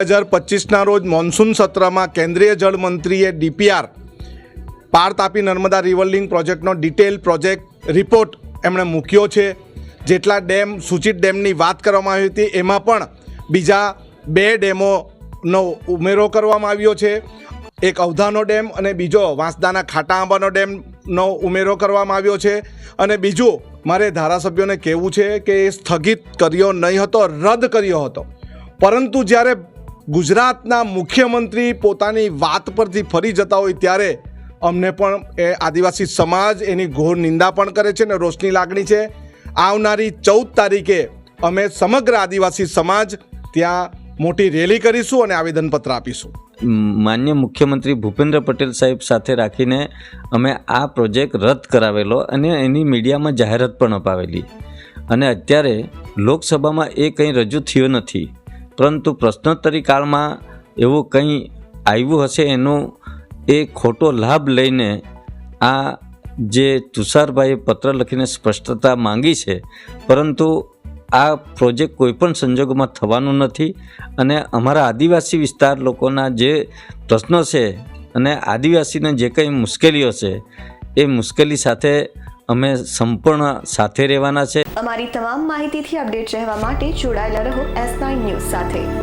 2025ના રોજ મોન્સૂન સત્રમાં કેન્દ્રીય જળમંત્રીએ ડીપીઆર પાર તાપી નર્મદા રિવર લિંક પ્રોજેક્ટનો ડિટેલ પ્રોજેક્ટ રિપોર્ટ એમણે મૂક્યો છે. જેટલા ડેમ સૂચિત ડેમની વાત કરવામાં આવી હતી એમાં પણ બીજા 2 ડેમોનો ઉમેરો કરવામાં આવ્યો છે. એક અવધાનો ડેમ અને બીજો વાંસદાના ખાટા આંબાનો ડેમનો ઉમેરો કરવામાં આવ્યો છે. અને બીજું મારે ધારાસભ્યોને કહેવું છે કે એ સ્થગિત કર્યો નહીં હતો, રદ કર્યો હતો. પરંતુ જ્યારે ગુજરાતના મુખ્યમંત્રી પોતાની વાત પરથી ફરી જતા હોય ત્યારે અમને પણ એ આદિવાસી સમાજ એની ઘોર નિંદા પણ કરે છે અને રોષની લાગણી છે. આવનારી 14 તારીખે અમે સમગ્ર આદિવાસી સમાજ ત્યાં મોટી રેલી કરીશું અને આવેદનપત્ર આપીશું. માન્ય મુખ્યમંત્રી ભૂપેન્દ્ર પટેલ સાહેબ સાથે રાખીને અમે આ પ્રોજેક્ટ રદ કરાવેલો અને એની મીડિયામાં જાહેરાત પણ અપાવેલી અને અત્યારે લોકસભામાં એ કંઈ રજૂ થયો નથી. પરંતુ પ્રશ્નોત્તરી કાળમાં એવું કંઈ આવ્યું હશે એનો એ ખોટો લાભ લઈને આ જે તુષારભાઈએ પત્ર લખીને સ્પષ્ટતા માંગી છે. પરંતુ આ પ્રોજેક્ટ કોઈપણ સંજોગોમાં થવાનું નથી અને અમારા આદિવાસી વિસ્તાર લોકોના જે પ્રશ્નો છે અને આદિવાસીને જે કંઈ મુશ્કેલીઓ છે એ મુશ્કેલી સાથે અમે સંપૂર્ણ સાથે રહેવાના છે. અમારી તમામ માહિતીથી અપડેટ રહેવા માટે જોડાયેલા રહો S9 ન્યૂઝ સાથે.